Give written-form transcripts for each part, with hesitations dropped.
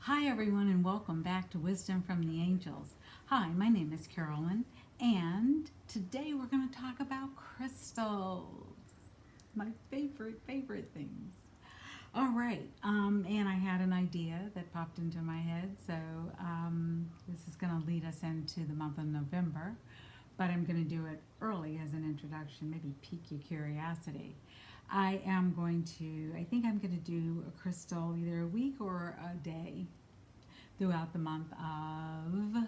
Hi, everyone, and welcome back to Wisdom from the Angels. Hi, my name is Carolyn, and today we're going to talk about crystals. My favorite things. All right, and I had an idea that popped into my head, so this is going to lead us into the month of November, but I'm going to do it early as an introduction, maybe pique your curiosity. I think I'm going to do a crystal either a week or a day throughout the month of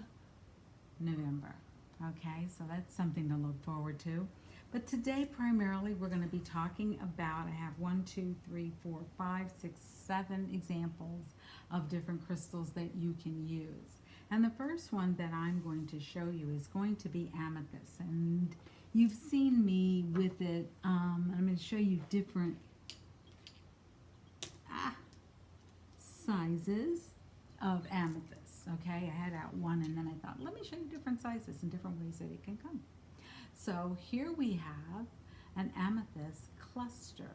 November. Okay, so that's something to look forward to. But today, primarily, we're going to be talking about, I have one, two, three, four, five, six, seven examples of different crystals that you can use. And the first one that I'm going to show you is going to be amethyst. And you've seen me with it. I'm going to show you different sizes of amethyst. Okay, I had out one and then I thought, let me show you different sizes and different ways that it can come. So here we have an amethyst cluster,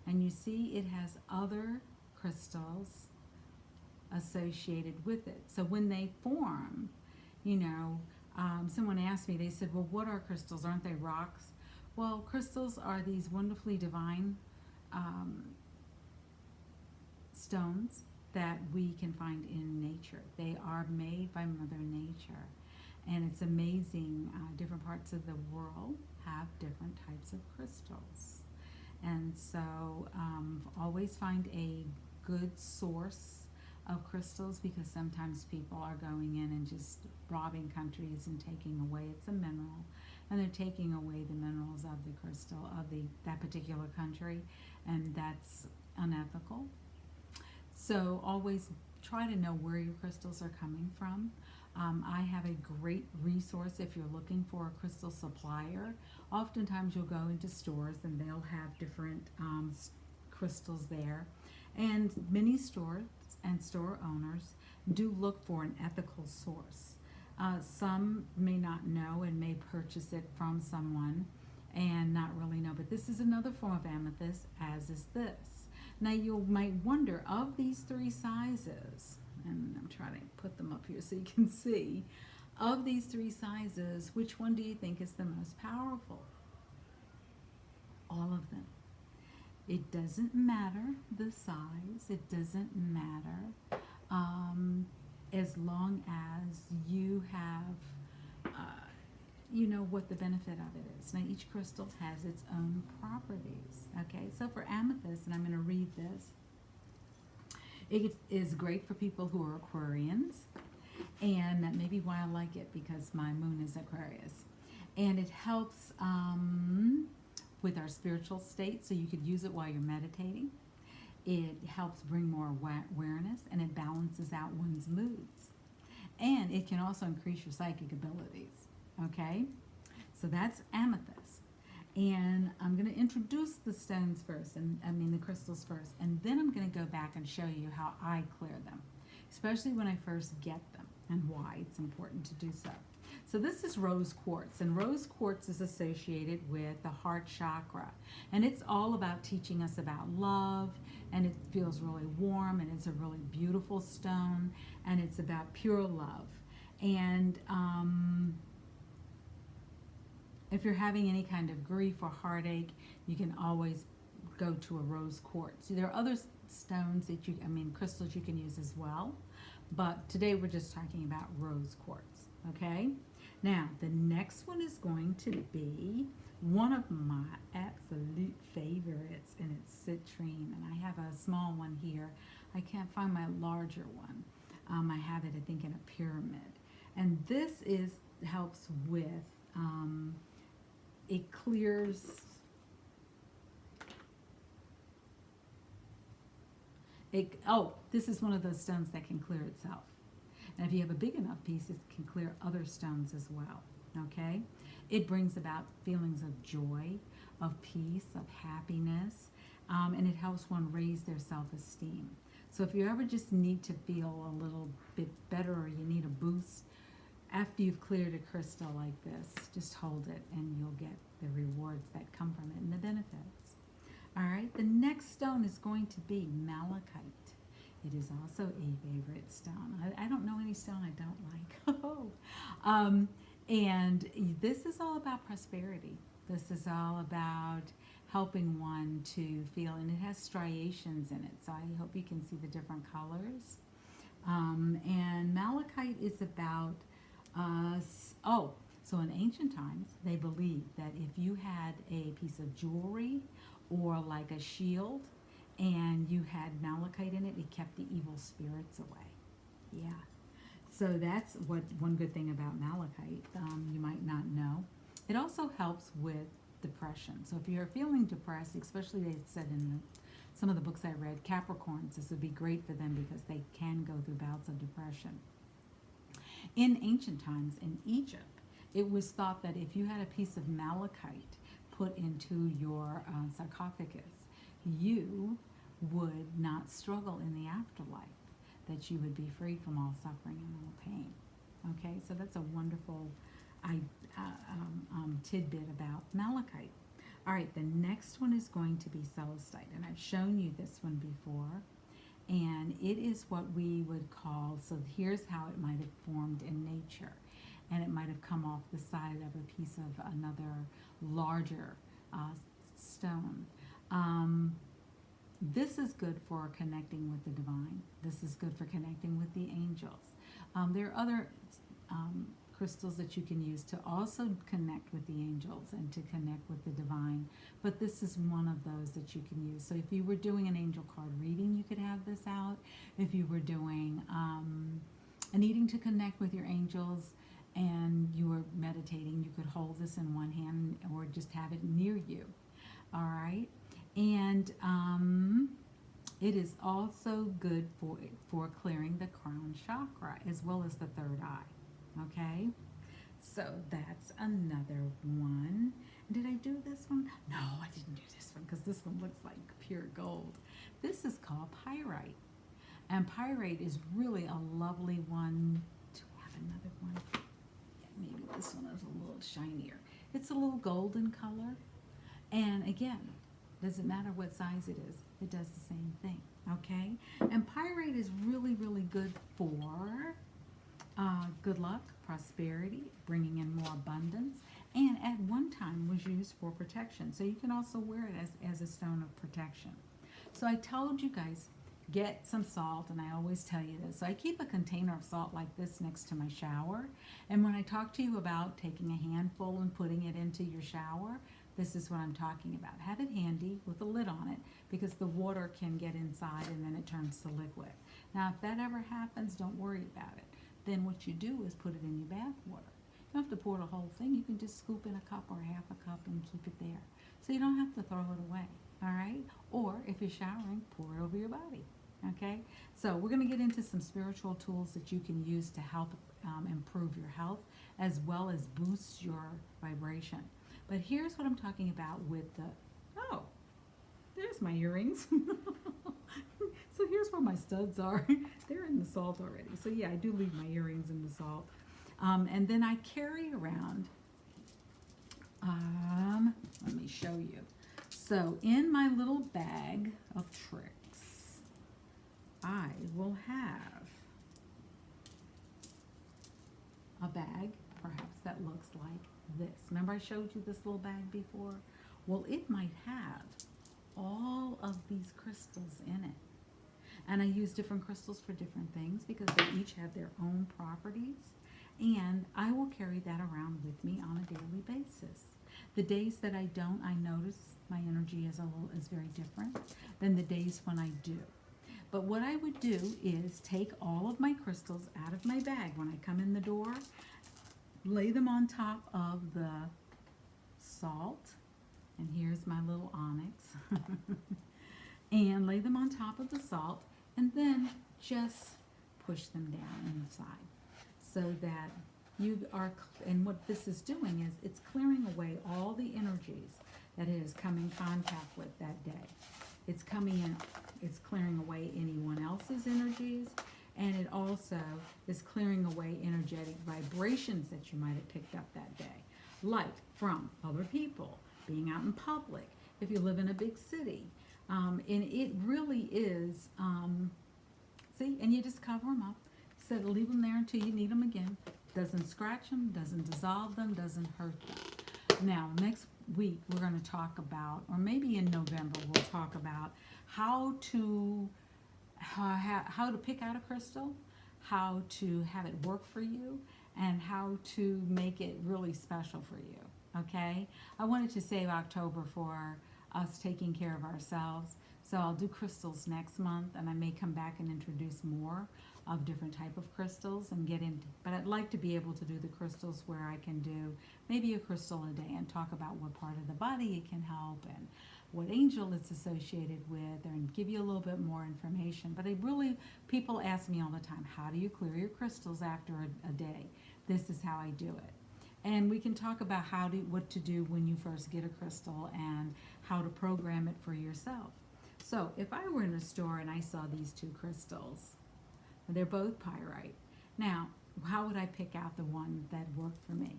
and you see it has other crystals associated with it. So when they form, someone asked me, they said, well, what are crystals? Aren't they rocks? Well, crystals are these wonderfully divine um, stones that we can find in nature. They are made by Mother Nature. And it's amazing. Different parts of the world have different types of crystals. And so always find a good source of crystals, because sometimes people are going in and just robbing countries and taking away, it's a mineral, and they're taking away the minerals of the crystal of that particular country, and that's unethical. So always try to know where your crystals are coming from. I have a great resource if you're looking for a crystal supplier. Oftentimes you'll go into stores and they'll have different crystals there. And many stores and store owners do look for an ethical source. Some may not know and may purchase it from someone and not really know, but this is another form of amethyst, as is this. Now you might wonder, of these three sizes, and I'm trying to put them up here so you can see, of these three sizes, which one do you think is the most powerful? All of them. It doesn't matter the size, it doesn't matter as long as you have, you know what the benefit of it is. Now, each crystal has its own properties. Okay, so for amethyst, and I'm going to read this, it is great for people who are Aquarians, and that may be why I like it, because my moon is Aquarius. And it helps with our spiritual state, so you could use it while you're meditating. It helps bring more awareness, and it balances out one's moods. And it can also increase your psychic abilities. Okay? So that's amethyst. And I'm going to introduce the stones first, the crystals first, and then I'm going to go back and show you how I clear them, especially when I first get them, and why it's important to do so. So this is rose quartz, and rose quartz is associated with the heart chakra, and it's all about teaching us about love, and it feels really warm, and it's a really beautiful stone, and it's about pure love. And if you're having any kind of grief or heartache, you can always go to a rose quartz. There are other stones that crystals you can use as well, but today we're just talking about rose quartz. Okay? Now, the next one is going to be one of my absolute favorites, and it's citrine. And I have a small one here. I can't find my larger one. I have it, I think, in a pyramid. And this helps with, it clears, this is one of those stones that can clear itself. And if you have a big enough piece, it can clear other stones as well. Okay? It brings about feelings of joy, of peace, of happiness, and it helps one raise their self-esteem. So if you ever just need to feel a little bit better, or you need a boost, after you've cleared a crystal like this, just hold it and you'll get the rewards that come from it and the benefits. All right, the next stone is going to be malachite. It is also a favorite stone. I don't know any stone I don't like. um, and this is all about prosperity. This is all about helping one to feel, and it has striations in it, so I hope you can see the different colors. And malachite is about, so in ancient times, they believed that if you had a piece of jewelry or like a shield and you had malachite in it, it kept the evil spirits away. Yeah. So that's what one good thing about malachite, you might not know. It also helps with depression. So if you're feeling depressed, especially they said in some of the books I read, Capricorns, this would be great for them because they can go through bouts of depression. In ancient times in Egypt, it was thought that if you had a piece of malachite put into your sarcophagus, you would not struggle in the afterlife, that you would be free from all suffering and all pain. Okay, so that's a wonderful tidbit about malachite. All right, the next one is going to be celestite, and I've shown you this one before, and it is what we would call, so here's how it might have formed in nature, and it might have come off the side of a piece of another larger stone. This is good for connecting with the divine. This is good for connecting with the angels. There are other crystals that you can use to also connect with the angels and to connect with the divine, but this is one of those that you can use. So if you were doing an angel card reading, you could have this out. If you were doing needing to connect with your angels and you were meditating, you could hold this in one hand or just have it near you. All right. And it is also good for clearing the crown chakra as well as the third eye. Okay, so that's another one. Did I do this one? No, I didn't do this one because this one looks like pure gold. This is called pyrite. And pyrite is really a lovely one. Do I have another one? Yeah, maybe this one is a little shinier. It's a little golden color. And again, doesn't matter what size it is, it does the same thing. Okay? And pyrite is really, really good for good luck, prosperity, bringing in more abundance, and at one time was used for protection. So you can also wear it as a stone of protection. So I told you guys, get some salt, and I always tell you this. So I keep a container of salt like this next to my shower, and when I talk to you about taking a handful and putting it into your shower, this is what I'm talking about. Have it handy with a lid on it because the water can get inside and then it turns to liquid. Now, if that ever happens, don't worry about it. Then what you do is put it in your bath water. You don't have to pour the whole thing. You can just scoop in a cup or half a cup and keep it there. So you don't have to throw it away, all right? Or if you're showering, pour it over your body, okay? So we're going to get into some spiritual tools that you can use to help improve your health as well as boost your vibration. But here's what I'm talking about with the, oh, there's my earrings. So here's where my studs are. They're in the salt already. So yeah, I do leave my earrings in the salt. And then I carry around, let me show you. So in my little bag of tricks, I will have a bag, perhaps that looks like this. Remember I showed you this little bag before? Well, it might have all of these crystals in it. And I use different crystals for different things because they each have their own properties. And I will carry that around with me on a daily basis. The days that I don't, I notice my energy is very different than the days when I do. But what I would do is take all of my crystals out of my bag when I come in the door, lay them on top of the salt, and here's my little onyx, and lay them on top of the salt, and then just push them down inside so that you are, and what this is doing is it's clearing away all the energies that it has come in contact with that day. It's coming in, it's clearing away anyone else's energies, and it also is clearing away energetic vibrations that you might have picked up that day, like from other people, being out in public, if you live in a big city. And it really is See, and you just cover them up. So leave them there until you need them again. Doesn't scratch them, doesn't dissolve them, doesn't hurt them. Now, next week we're going to talk about, or maybe in November we'll talk about how to pick out a crystal, how to have it work for you, and how to make it really special for you. Okay? I wanted to save October for us taking care of ourselves. So I'll do crystals next month, and I may come back and introduce more of different type of crystals and get into, but I'd like to be able to do the crystals where I can do maybe a crystal a day and talk about what part of the body it can help and what angel it's associated with, and give you a little bit more information. But people ask me all the time, how do you clear your crystals after a day? This is how I do it. And we can talk about what to do when you first get a crystal and how to program it for yourself. So if I were in a store and I saw these two crystals, they're both pyrite. Now, how would I pick out the one that worked for me?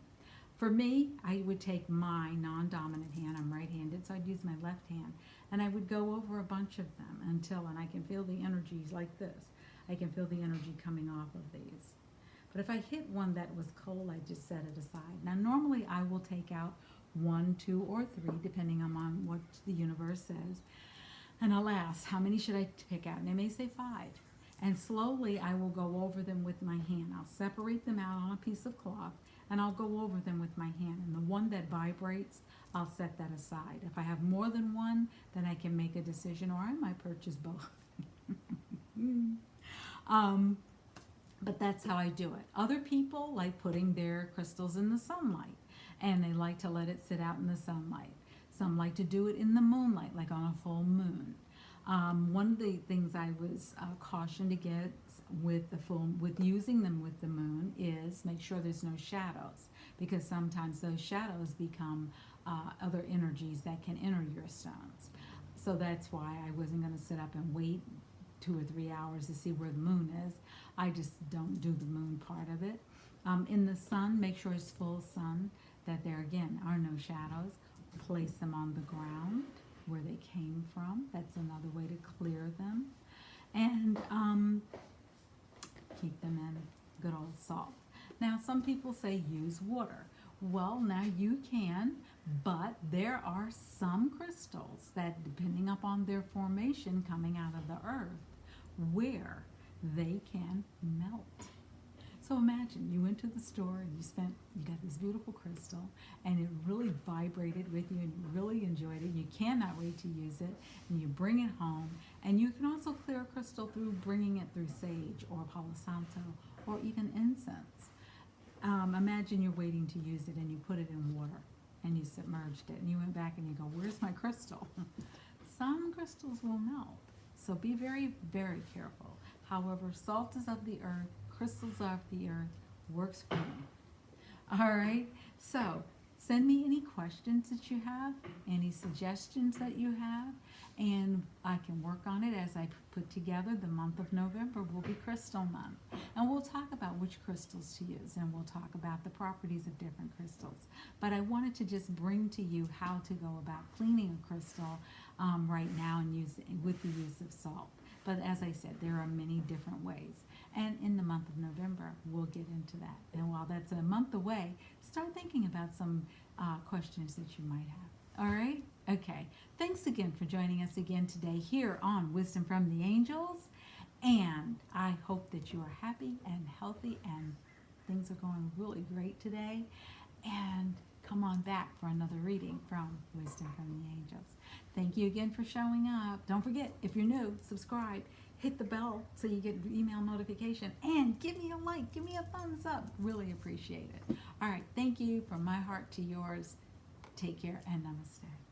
For me, I would take my non-dominant hand. I'm right-handed, so I'd use my left hand. And I would go over a bunch of them and I can feel the energies like this. I can feel the energy coming off of these. But if I hit one that was cold, I just set it aside. Now, normally I will take out 1, 2, or 3, depending on what the universe says. And I'll ask, how many should I pick out? And they may say 5. And slowly I will go over them with my hand. I'll separate them out on a piece of cloth, and I'll go over them with my hand. And the one that vibrates, I'll set that aside. If I have more than one, then I can make a decision, or I might purchase both. But that's how I do it. Other people like putting their crystals in the sunlight, and they like to let it sit out in the sunlight. Some like to do it in the moonlight, like on a full moon. One of the things I was cautioned against with using them with the moon is make sure there's no shadows, because sometimes those shadows become other energies that can enter your stones. So that's why I wasn't going to sit up and wait 2 or 3 hours to see where the moon is. I just don't do the moon part of it. In the sun, make sure it's full sun, that there again are no shadows. Place them on the ground where they came from. That's another way to clear them. And keep them in good old salt. Now, some people say use water. Well, now you can, but there are some crystals that, depending upon their formation coming out of the earth, where they can melt. So imagine you went to the store and you got this beautiful crystal, and it really vibrated with you and you really enjoyed it. You cannot wait to use it, and you bring it home. And you can also clear a crystal through bringing it through sage or Palo Santo or even incense. Imagine you're waiting to use it and you put it in water and you submerged it and you went back and you go, where's my crystal? Some crystals will melt, so be very, very careful. However, salt is of the earth, crystals are of the earth, works for me. All right, so send me any questions that you have, any suggestions that you have, and I can work on it as I put together. The month of November will be Crystal Month, and we'll talk about which crystals to use, and we'll talk about the properties of different crystals. But I wanted to just bring to you how to go about cleaning a crystal right now and with the use of salt. But as I said, there are many different ways. And in the month of November, we'll get into that. And while that's a month away, start thinking about some questions that you might have. All right? Okay. Thanks again for joining us again today here on Wisdom from the Angels. And I hope that you are happy and healthy and things are going really great today. And come on back for another reading from Wisdom from the Angels. Thank you again for showing up. Don't forget, if you're new, subscribe. Hit the bell so you get email notification. And give me a like. Give me a thumbs up. Really appreciate it. All right. Thank you from my heart to yours. Take care and namaste.